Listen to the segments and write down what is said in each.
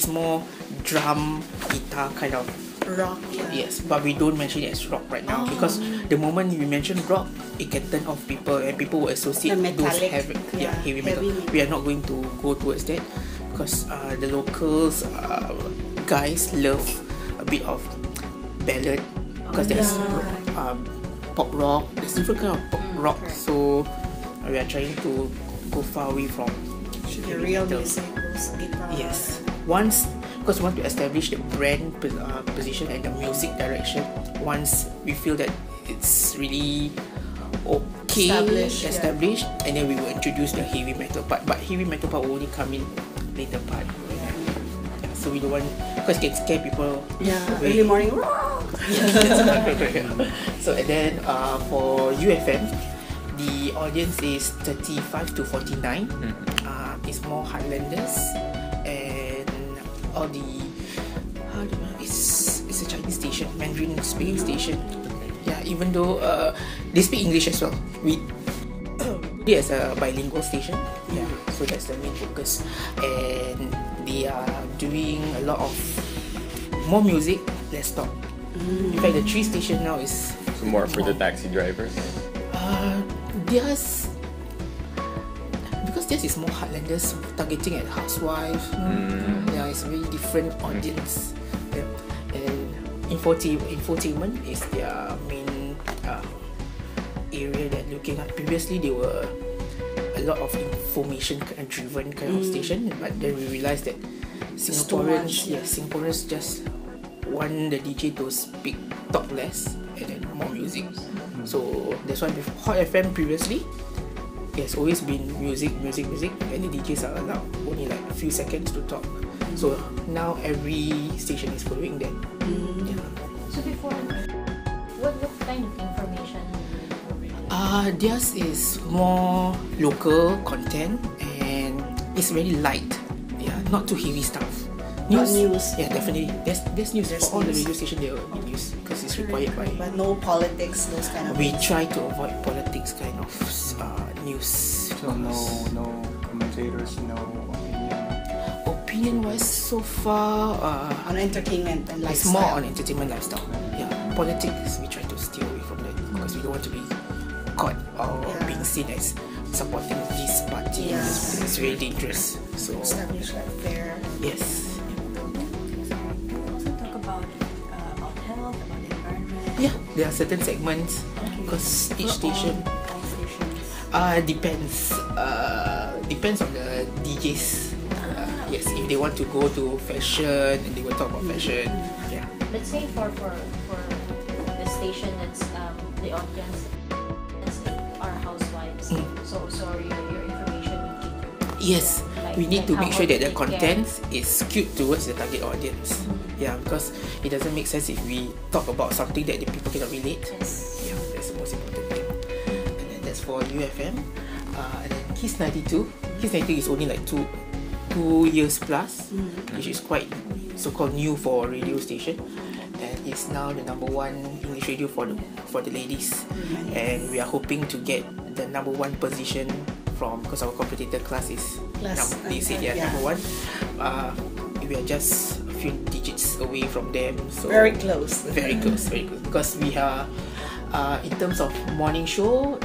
it's more drum, guitar kind of rock. Yes, but we don't mention it as rock right now because the moment we mention rock, it can turn off people and people will associate those heavy metal. We are not going to go towards that because the locals guys love a bit of ballad because there's pop rock, there's different kind of pop rock. So we are trying to go far away from the real music, guitar. Yes, once because we want to establish the brand position and the music direction. Once we feel that it's really okay, established, and then we will introduce the heavy metal part. But heavy metal part will only come in later part. So we don't want, because it can scare people. Early morning. So and then for UFM, the audience is 35 to 49. It's more Highlanders and all the it's a Chinese station, Mandarin speaking station. Yeah, even though they speak English as well. We put it as a bilingual station. Yeah, so that's the main focus. And they are doing a lot of more music, less talk. In fact, the 3 station now is more for the taxi drivers. Because this is more Highlanders targeting at housewives. Yeah, it's a very different audience. And infotainment is their main area that looking at. Previously, they were a lot of information driven kind of station, but then we realized that Singaporeans just want the DJ to talk less and then more music. So that's why with Hot FM previously, it has always been music, and the DJs are allowed only like a few seconds to talk. So now every station is following that. So before, what kind of information? Theirs is more local content and it's very light. Yeah, not too heavy stuff. News. Yeah, definitely. There's news for all the radio stations. There will be news because it's required by. But no politics, those kind of. We try to avoid politics kind of news. So no commentators, no opinion. Opinion-wise, so far, on entertainment and lifestyle. It's more on entertainment lifestyle. Yeah, politics we try to steer away from that because we don't want to be caught or being seen as supporting this party. It's very dangerous. So establish that fair. Yes. Health, about the environment? Yeah, there are certain segments because each station depends on the DJs. Yes, if they want to go to fashion and they will talk about fashion. Yeah. Let's say for the station that's the audience, let's say are housewives. So your information will cater. Yes, we need to make sure that the content is skewed towards the target audience. Yeah, because it doesn't make sense if we talk about something that the people cannot relate. Yeah, that's the most important thing. And then that's for UFM. And then Kiss 92. Kiss 92 is only like two years plus, which is quite so-called new for a radio station. And it's now the #1 English radio for the ladies. And we are hoping to get the #1 position because our competitor class is they say they are #1. We are just a few digits away from them. So very close. Because we are in terms of morning show,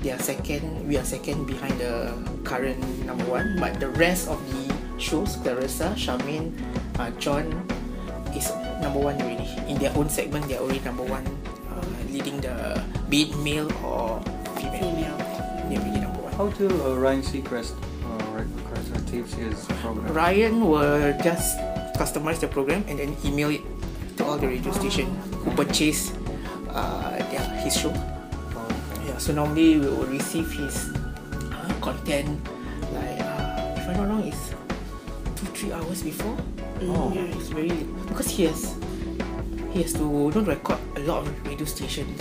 they are second. We are second behind the current #1. But the rest of the shows, Clarissa, Charmaine, John, is #1 already in their own segment. They are already #1, leading the be it male or female. They're really #1. How do Ryan Seacrest tapes his program? Ryan will just customize the program and then email it to all the radio station who purchase his show. Yeah, so normally we will receive his content like if I'm not wrong, it's 2-3 hours before. Yeah, it's very because he has to record a lot of radio stations.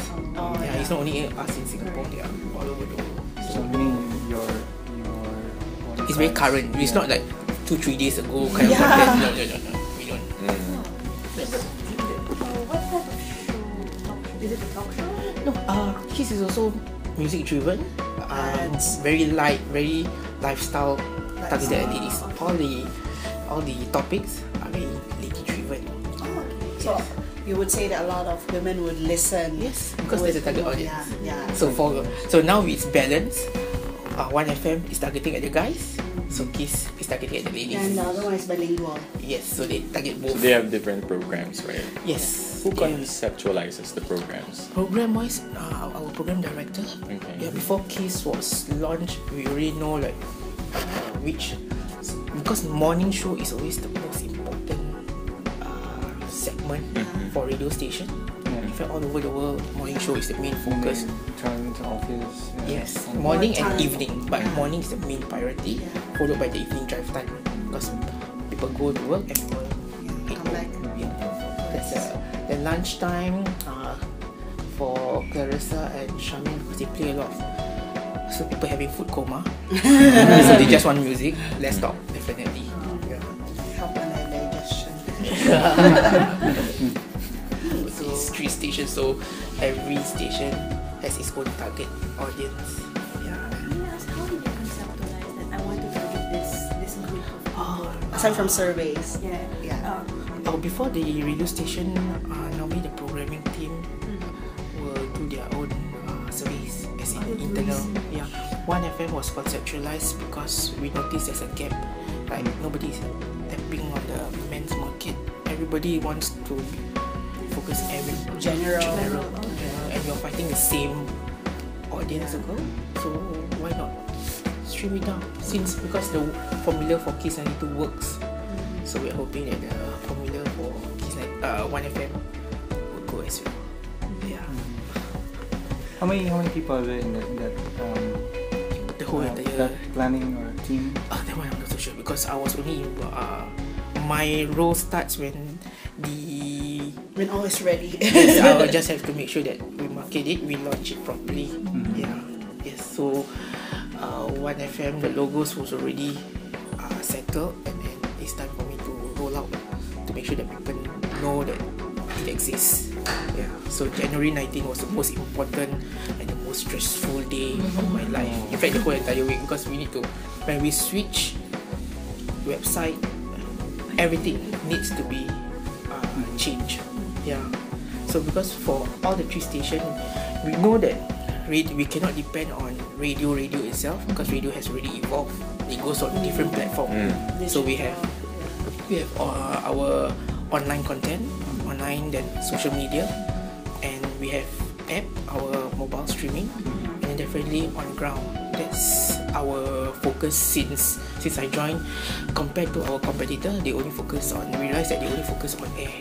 It's not only us in Singapore; they are all over the world. So meaning your it's very current. It's not like 2-3 days ago kind of content. No, we don't. What type of show? Is it a talk show? No, his is also music driven. Very light, very lifestyle targeted at ladies. all the topics are very lady driven. Oh, so you would say that a lot of women would listen. Yes, because there's a target audience. Yeah. So now it's balanced. 1FM is targeting at the guys, so Kiss is targeting at the ladies. And the other one is bilingual. Yes, so they target both. So they have different programs, right? Yes. Who Yeah. conceptualizes the programs? Program wise, our program director. Okay. Yeah, before Kiss was launched, we already know like which, because morning show is always the most important segment for radio station. In fact, all over the world, morning show is the main focus. Traveling to office. Yes, and morning and time. evening, but morning is the main priority, followed by the evening drive time, because people go to work and people Come back. Yeah. That's the lunch time for Clarissa and Shamin, because they play a lot. So people having food coma, so they just want music. Let's talk, definitely. Yeah. Help on their digestion. So it's 3 stations, so every station has its own target audience. Yeah. How did you conceptualize that I want to target this group of people? Aside from surveys. Yeah. Before the radio station, normally the programming team will do their own surveys as in internal. Yeah. 1FM was conceptualized because we noticed there's a gap. Like nobody is tapping on the men's market. Everybody wants to focus General. And you're fighting the same audience ago. So why not stream it down? Because the formula for Kiss 92 works. So we're hoping that the formula for Kiss 1FM will go as well. Yeah. How many people are there in that The whole entire that planning or team? that one I'm not so sure, because I was only my role starts when When all is ready. yes, I will just have to make sure that we market it, we launch it properly. Yeah. Yes. So 1FM, the logos was already settled, and then it's time for me to roll out to make sure that people know that it exists. Yeah. So January 19 was the most important and the most stressful day of my life. In fact, the whole entire week, because we need to, when we switch website, everything needs to be changed. Yeah. So because for all the 3 stations, we know that we cannot depend on radio itself, because radio has already evolved. It goes on different platforms. So we have our online content, then social media, and we have app, our mobile streaming, and definitely on ground. That's our focus since I joined. Compared to our competitor, we realized that they only focus on air.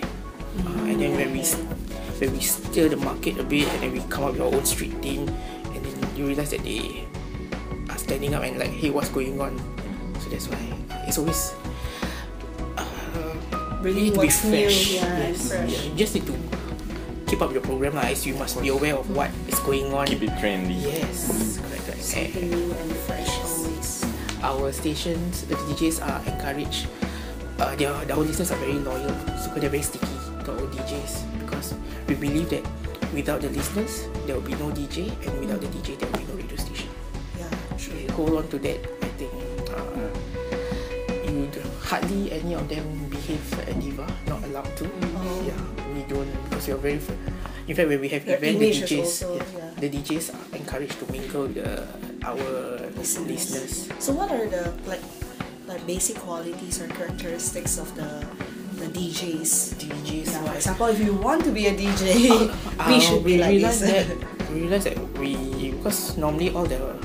And then when we steer the market a bit, and then we come up with our own street team, and then you realize that they are standing up and like, hey, what's going on? So that's why it's always Really need to be what's new, fresh. and Yes. fresh. Yeah. You just need to keep up your program, as you must be aware of what is going on. Keep it trendy. Yes, correct. Something new and fresh always. Our stations, the DJs are encouraged. Our listeners are very loyal, so they're very sticky to our DJs, because we believe that without the listeners, there will be no DJ, and without the DJ, there will be no radio station. Yeah, So we hold on to that. I think hardly any of them behave like a diva, not allowed to. Yeah, we don't, because we are very. In fact, when we have Their event, the image is DJs, also, the DJs are encouraged to mingle with our listeners. So what are the like basic qualities or characteristics of the DJs? DJs, Yeah, for wise. example, if you want to be a DJ, we should be like this. We realize that because normally all the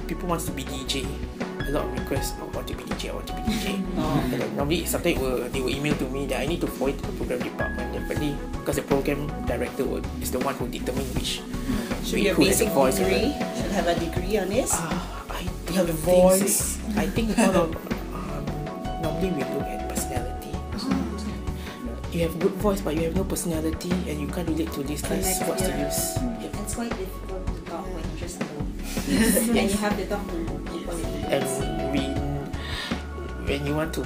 people wants to be DJ. A lot of requests, I want to be DJ. And then normally sometimes they will email to me that I need to forward to the program department, definitely, because the program director is the one who determines which. Should be a basic degree. Should have a degree on this. I think have a voice. I think all of normally we look at personality. You have good voice, but you have no personality, and you can't relate to this. What's the use? It's quite difficult to talk when you're just alone. And you have to talk to people. And when you want to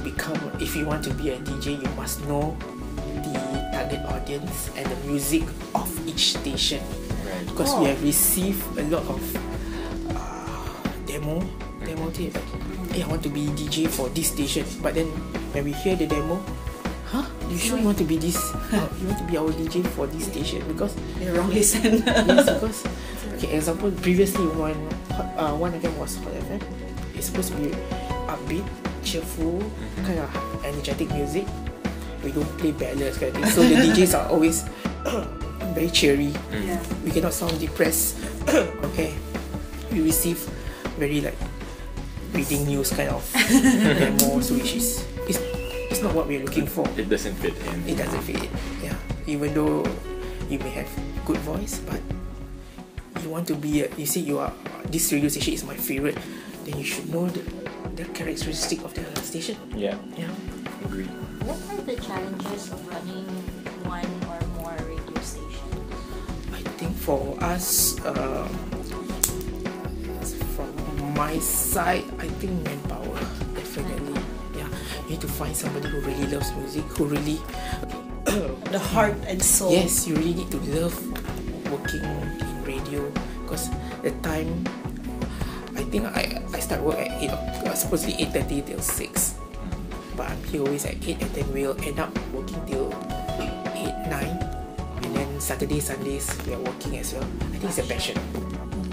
if you want to be a DJ, you must know the target audience and the music of each station. Because we have received a lot of demo about it. Like, hey, I want to be DJ for this station. But then when we hear the demo, huh? You sure you want to be this? You want to be our DJ for this station? Because You're wrong listen. yes, because okay, example previously one of them was Hot FM. It's supposed to be upbeat, cheerful, kind of energetic music. We don't play ballads kind of thing. So the DJs are always very cheery. Yeah. We cannot sound depressed. Okay, we receive very like reading news kind of demo, so which is it's not what we're looking for. It doesn't fit in. It doesn't fit in. Yeah, even though you may have good voice, but you want to be you see you are this radio station is my favorite, then you should know the characteristic of the station. Yeah, Yeah. agree. What are the challenges of running one or more radio stations? I think for us, from my side, I think manpower, definitely. Yeah, you need to find somebody who really loves music, who really The heart and soul. yes, you really need to love working in radio, because the time, I think I start work at 8, supposedly 8:30 till 6, but I'm here always at 8, and then we'll end up working till 8, 9, and then Saturday, Sundays we are working as well. I think it's a passion.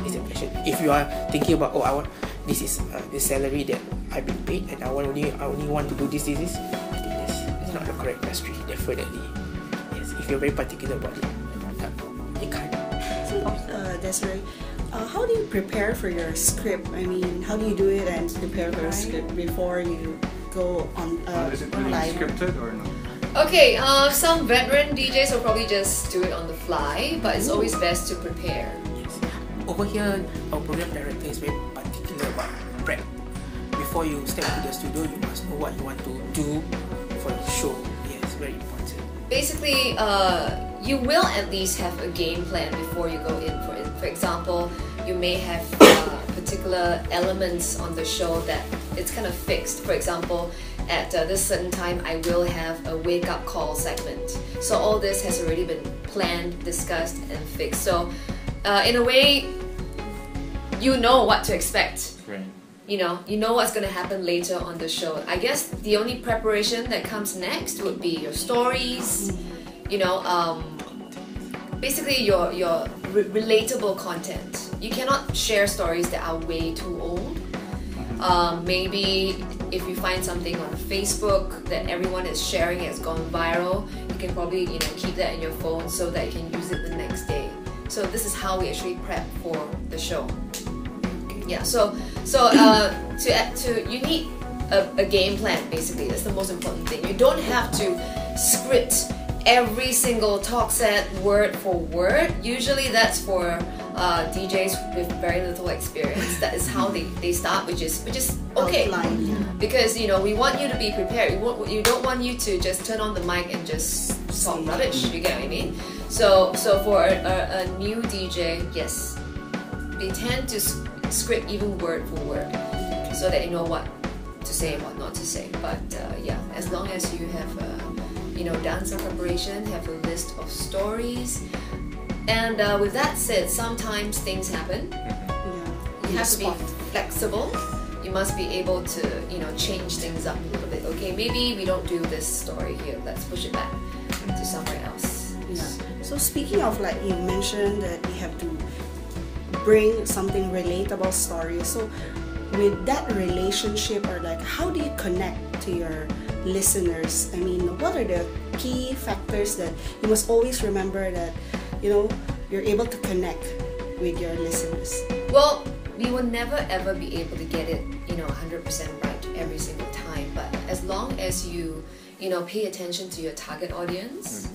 It's a passion. If you are thinking about, oh, I want this is the salary that I've been paid, and I only want to do this, I think it's not the correct industry. Definitely, yes. If you're very particular about it, you can't. Desiree, how do you prepare for your script? I mean, how do you do it and prepare for your script before you go on Is it really live? scripted or no? Okay, some veteran DJs will probably just do it on the fly, but it's always best to prepare. Yes. Over here, our program director is very particular about prep. Before you step into the studio, you must know what you want to do for the show. Yes, very important. Basically, you will at least have a game plan before you go in for it. For example, you may have particular elements on the show that it's kind of fixed. For example, at this certain time, I will have a wake-up call segment. So all this has already been planned, discussed, and fixed. So in a way, you know what to expect. Right. You know what's going to happen later on the show. I guess the only preparation that comes next would be your stories, basically your relatable content. You cannot share stories that are way too old. Maybe if you find something on Facebook that everyone is sharing has gone viral, you can probably keep that in your phone so that you can use it the next day. So this is how we actually prep for the show. Yeah, so you need a game plan. Basically, that's the most important thing. You don't have to script every single talk set word for word. Usually that's for DJs with very little experience. That is how they start, which is okay. Outline, yeah. Because we want you to be prepared. You don't want you to just turn on the mic and just talk rubbish. You get what I mean? So for a new DJ, yes, they tend to script even word for word, so that you know what to say and what not to say. But yeah, as long as you have done some preparation, have a list of stories, and with that said, sometimes things happen. You have to be flexible. You must be able to change things up a little bit. Okay, maybe we don't do this story here. Let's push it back to somewhere else. Yeah. So speaking of, like, you mentioned that you have to bring something relatable story. So with that relationship, or like, how do you connect to your listeners? I mean, what are the key factors that you must always remember that you're able to connect with your listeners? Well, we will never ever be able to get it 100% right every single time, but as long as you pay attention to your target audience.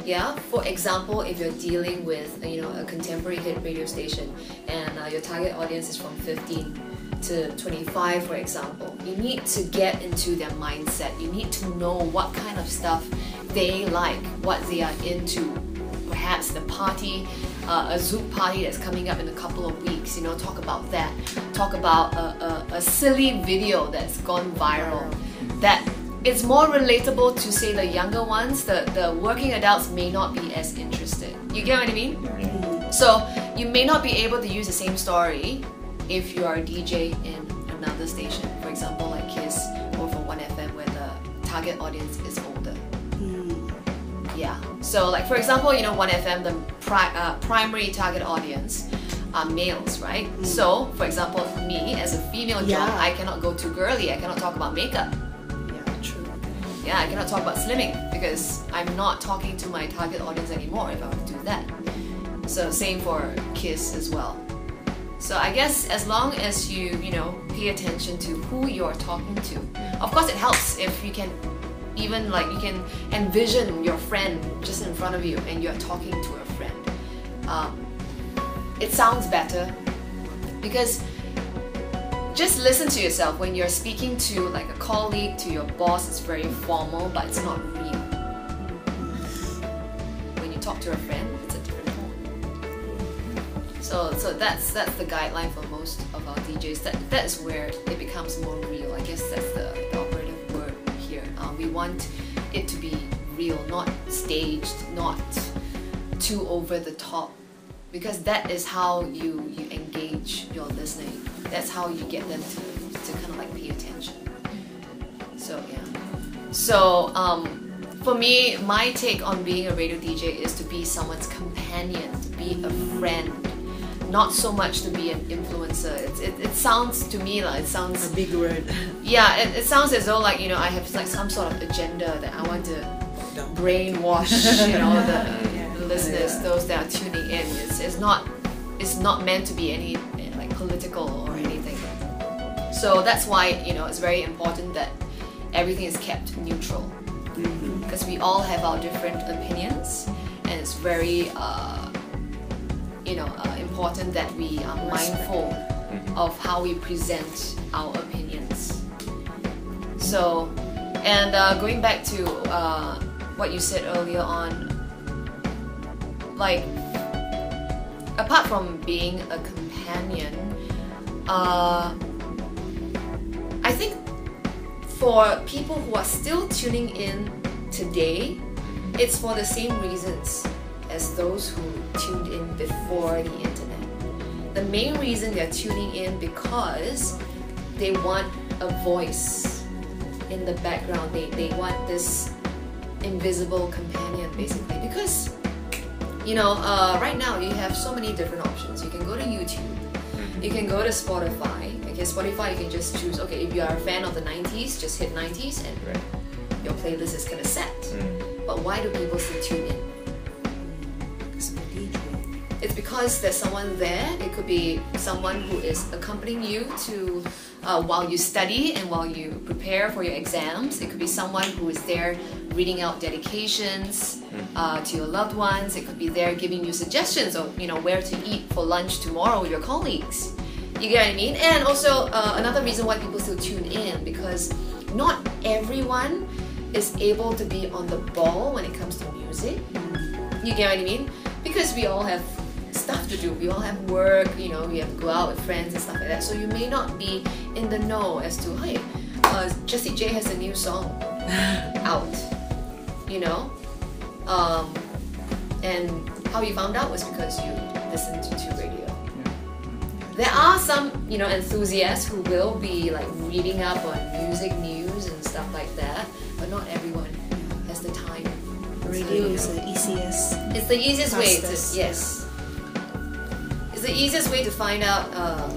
Yeah, for example, if you're dealing with a contemporary hit radio station and your target audience is from 15 to 25, for example, you need to get into their mindset. You need to know what kind of stuff they like, what they are into. Perhaps the party, a Zouk party that's coming up in a couple of weeks, talk about that. Talk about a silly video that's gone viral. That it's more relatable to, say, the younger ones. The working adults may not be as interested. You get what I mean? So you may not be able to use the same story if you are a DJ in a another station, for example like KISS or for 1FM where the target audience is older. Yeah, so like for example, you know, 1FM, the primary target audience are males, right? So for example, me as a female John, I cannot go too girly, I cannot talk about makeup. Yeah, true. Yeah, I cannot talk about slimming because I'm not talking to my target audience anymore if I were to do that. So same for KISS as well. So I guess as long as you know, pay attention to who you're talking to. Of course it helps if you can even like you can envision your friend just in front of you and you're talking to a friend. It sounds better because just listen to yourself when you're speaking to like a colleague, to your boss, it's very formal but it's not real. When you talk to a friend, it's a different tone. So that's the guideline for most of our DJs. That is where it becomes more real. I guess that's the operative word here. We want it to be real, not staged, not too over the top, because that is how you engage your listening. That's how you get them to kind of like pay attention. So yeah. So for me, my take on being a radio DJ is to be someone's companion, to be a friend, not so much to be an influencer. It sounds to me like, it sounds a big word. Yeah, it sounds as though like, you know, I have like some sort of agenda that I want to brainwash, you know, the listeners, those that are tuning in. It's not meant to be any like political or anything. So that's why, you know, it's very important that everything is kept neutral, because we all have our different opinions, and it's very important that we are mindful of how we present our opinions. So, and going back to what you said earlier on, like apart from being a companion, I think for people who are still tuning in today, it's for the same reasons as those who tuned in before the internet. The main reason they're tuning in because they want a voice in the background. They want this invisible companion, basically, because you know, right now you have so many different options. You can go to YouTube, you can go to Spotify. Okay, Spotify, you can just choose, okay, if you are a fan of the 90s, just hit 90s and your playlist is gonna set. But why do people still tune in? It's because there's someone there. It could be someone who is accompanying you to while you study and while you prepare for your exams. It could be someone who is there reading out dedications to your loved ones. It could be there giving you suggestions of, you know, where to eat for lunch tomorrow with your colleagues. You get what I mean? And also another reason why people still tune in, because not everyone is able to be on the ball when it comes to music. You get what I mean? Because we all have stuff to do. We all have work, you know, we have to go out with friends and stuff like that. So you may not be in the know as to, hey, Jessie J has a new song out, you know? And how you found out was because you listened to radio. There are some, you know, enthusiasts who will be like reading up on music news and stuff like that, but not everyone has the time. Radio is the easiest. It's the easiest way to, fastest. yes. It's the easiest way to find out,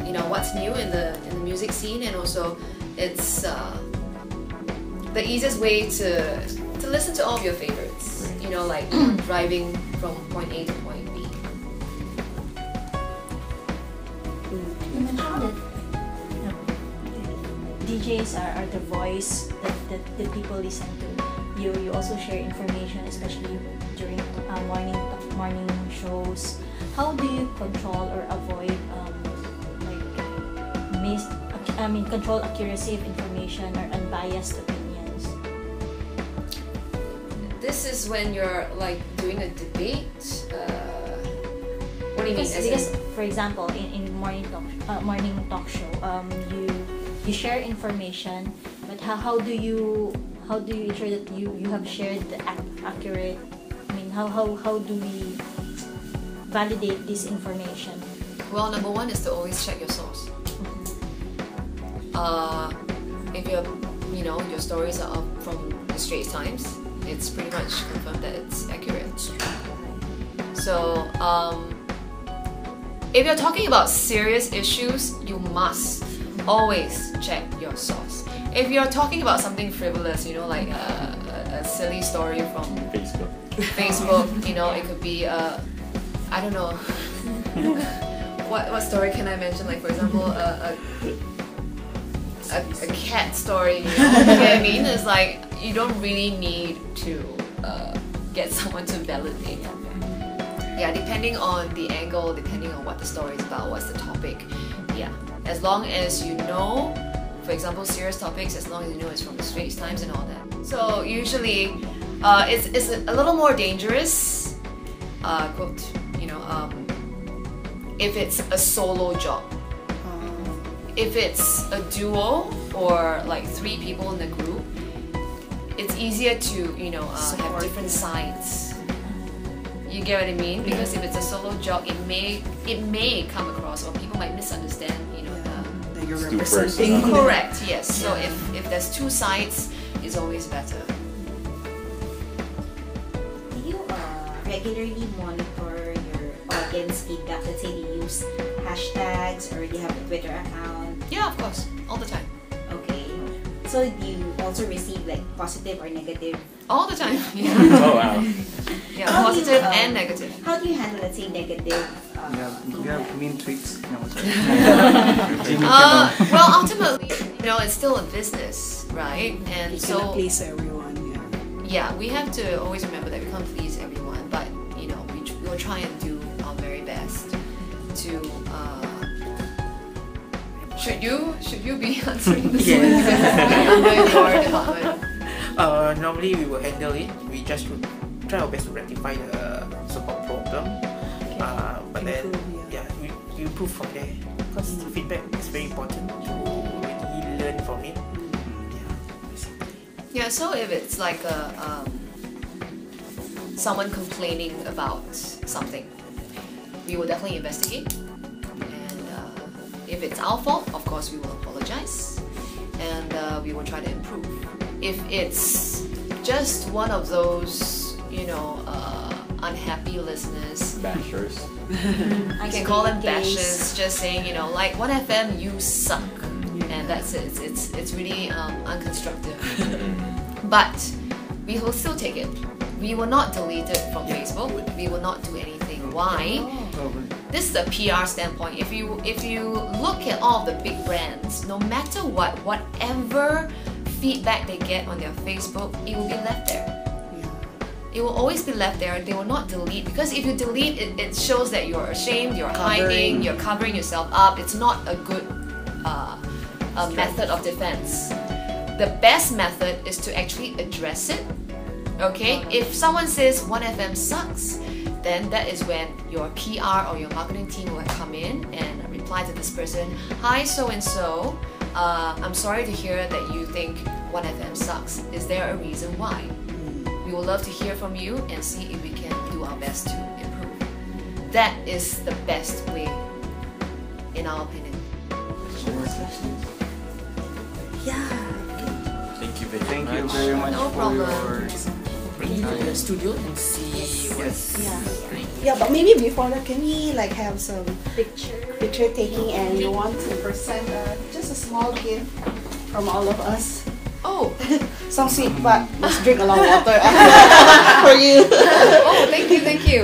you know, what's new in the music scene, and also it's the easiest way to listen to all of your favorites. You know, like driving from point A to point B. You mentioned that DJs are the voice that the people listen to. You also share information, especially during morning shows. How do you control or avoid control accuracy of information or unbiased opinions? This is when you're like doing a debate. What do you mean? Because for example, in morning talk show, you share information, but how do you ensure that you have shared the accurate? I mean, how do we validate this information? Well, number one is to always check your source. if your stories are up from the Straits Times, it's pretty much confirmed that it's accurate. So if you're talking about serious issues, you must always check your source. If you're talking about something frivolous, like a silly story from Facebook, it could be I don't know. What story can I mention? Like, for example, a cat story. You know what I mean? It's like you don't really need to get someone to validate. Yeah, depending on the angle, depending on what the story is about, what's the topic. Yeah, as long as you know, for example, serious topics, as long as you know it's from the Straits Times and all that. So usually, it's a little more dangerous. Quote, if it's a solo job. If it's a duo or like 3 people in the group, it's easier to have different sides. You get what I mean? Because if it's a solo job, it may come across, or people might misunderstand. That you're representing. Correct. Yes. So if there's 2 sides, it's always better. Do you regularly monitor your audience feedback? Let's say they use hashtags, or do you have a Twitter account? Yeah, of course, all the time. Okay. So do you also receive like positive or negative? All the time. Yeah. Oh wow. Yeah, positive and negative. How do you handle, let's say, negative? You have mean tweets. No, Well, ultimately, it's still a business, right? And You so cannot please everyone. yeah, we have to always remember that we can't please everyone, but we will try and do our very best to. Should you be answering this one? Under your department. Normally we will handle it. We just try our best to rectify the so-called problem. But then, we improve from there. Because feedback is very important to really learn from it. Yeah, so if it's like someone complaining about something, we will definitely investigate. If it's our fault, of course we will apologize, and we will try to improve. If it's just one of those, unhappy listeners, Bashers. you can call them bashers, just saying, like 1FM, you suck, and that's it. It's really unconstructive. But we will still take it. We will not delete it from Facebook. We will not do anything. Why? This is a PR standpoint. If you look at all of the big brands, no matter whatever feedback they get on their Facebook, it will be left there. It will always be left there. They will not delete, because if you delete it, it shows that you're ashamed, you're hiding, you're covering yourself up. It's not a good method of defense. The best method is to actually address it. Okay, if someone says 1FM sucks, then that is when your PR or your marketing team will come in and reply to this person. Hi, so-and-so, I'm sorry to hear that you think 1FM sucks. Is there a reason why? We would love to hear from you and see if we can do our best to improve. That is the best way, in our opinion. Thank you very much No for problem. your Bring you to the studio and see what's Yeah, but maybe before that, can we have some picture taking, and you want to present just a small gift from all of us? Oh, Some sweet, but must drink a lot of water for you. oh, thank you.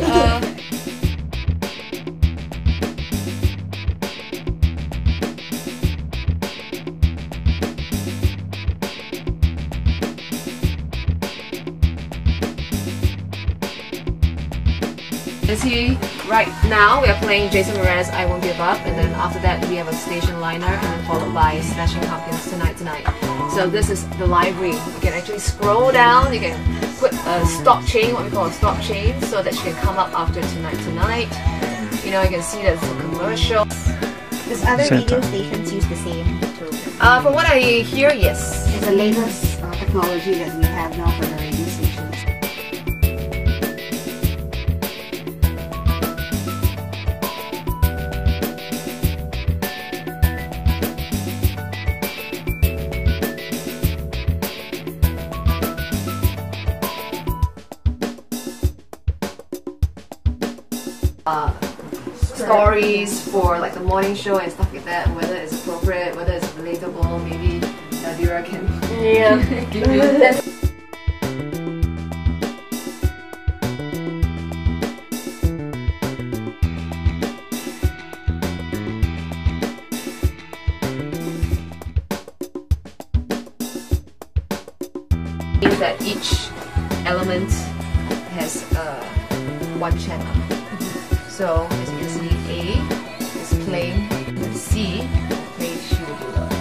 See, right now we are playing Jason Mraz, I Won't Give Up, and then after that we have a station liner, and then followed by Smashing Pumpkins, Tonight. So this is the library. You can actually scroll down, you can put a stop chain, what we call a stop chain, so that you can come up after Tonight. You can see that it's a commercial. Does other radio stations use the same tool? From what I hear, yes. It's the latest technology that we have now for the radio stations. stories for like the morning show and stuff like that, and whether it's appropriate, whether it's relatable, maybe Adira can give you that. That each element has one channel. So as you can see, A is plain, C plain tubular.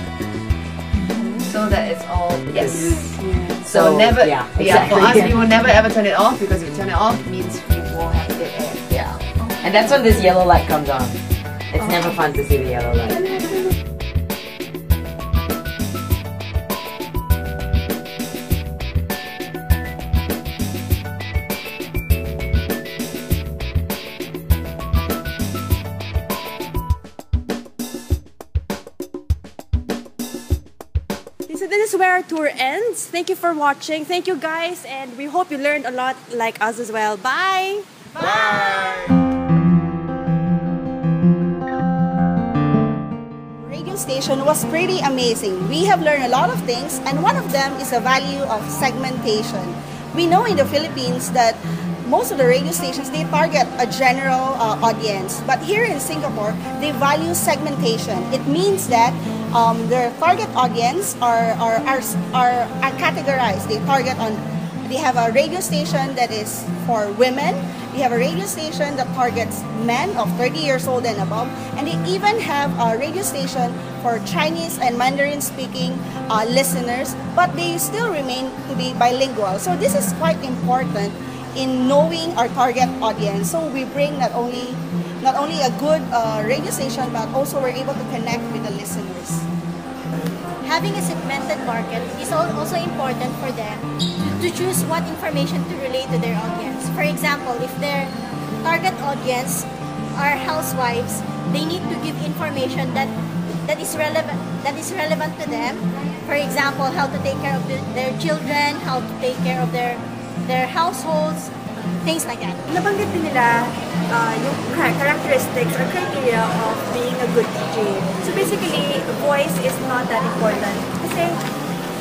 So that it's all yes. So never for us we will never ever turn it off, because if you turn it off, it means we won't have dead air. Yeah. And that's when this yellow light comes on. It's never fun to see the yellow light. So this is where our tour ends. Thank you for watching. Thank you guys, and we hope you learned a lot like us as well. Bye! Bye! Radio station was pretty amazing. We have learned a lot of things, and one of them is the value of segmentation. We know in the Philippines that most of the radio stations, they target a general audience, but here in Singapore, they value segmentation. It means that their target audience are categorized. They have a radio station that is for women. They have a radio station that targets men of 30 years old and above, and they even have a radio station for Chinese and Mandarin speaking listeners, but they still remain to be bilingual. So this is quite important in knowing our target audience. So we bring not only a good radio station, but also we're able to connect with the listeners. Having a segmented market is also important for them to choose what information to relate to their audience. For example, if their target audience are housewives, they need to give information that is relevant to them. For example, how to take care of their children, how to take care of their households, things like that. Nabanggit din nila yung characteristics or criteria of being a good DJ. So basically, voice is not that important. Kasi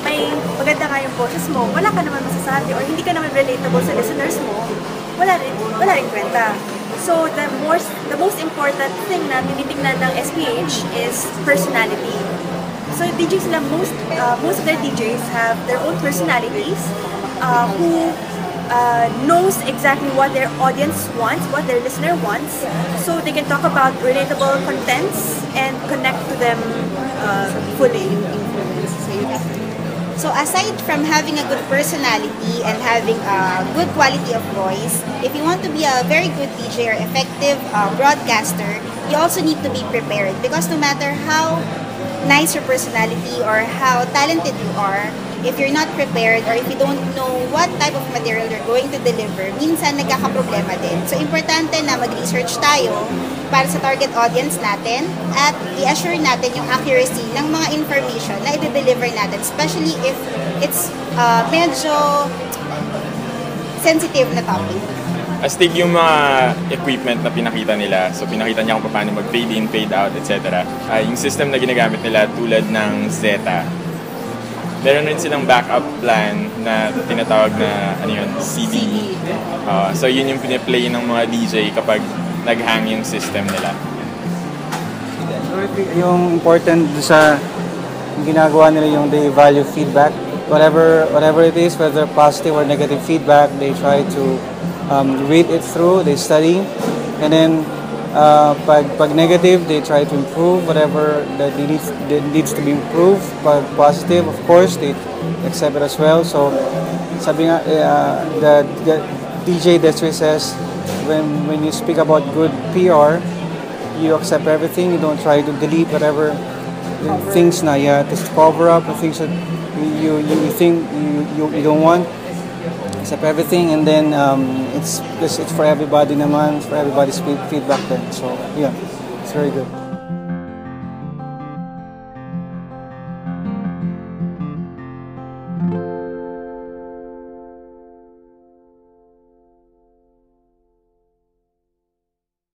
may maganda nga yung boses mo, wala ka naman masasabi or hindi ka naman relatable sa listeners mo, wala rin kwenta. So the most important thing na tinitingnan ng SPH is personality. So DJs sila, most of their DJs have their own personalities who knows exactly what their audience wants, what their listener wants, so they can talk about relatable contents and connect to them fully. So aside from having a good personality and having a good quality of voice, if you want to be a very good DJ or effective broadcaster, you also need to be prepared, because no matter how nice your personality or how talented you are, if you're not prepared or if you don't know what type of material you're going to deliver, minsan nagkakaproblema din. So, importante na mag-research tayo para sa target audience natin at i-assure natin yung accuracy ng mga information na i-deliver natin, especially if it's medyo sensitive na topic. Astig yung mga equipment na pinakita nila. So, pinakita niya kung paano mag-fade in, fade out, etc. Yung system na ginagamit nila tulad ng Zeta. Meron rin silang backup plan na tinatawag na CD. So yun yung piniplay ng mga DJ kapag nag-hang yung system nila. Yung important sa ginagawa nila yung they value feedback. Whatever it is, whether positive or negative feedback, they try to read it through, they study, and then pag negative, they try to improve whatever that needs to be improved. Pag positive, of course, they accept it as well. So, sabi nga, the DJ Desiree says, when you speak about good PR, you accept everything. You don't try to delete whatever things na just cover up the things that you think you don't want. Accept everything, and then it's for everybody naman, for everybody's feedback then. So yeah, it's very good.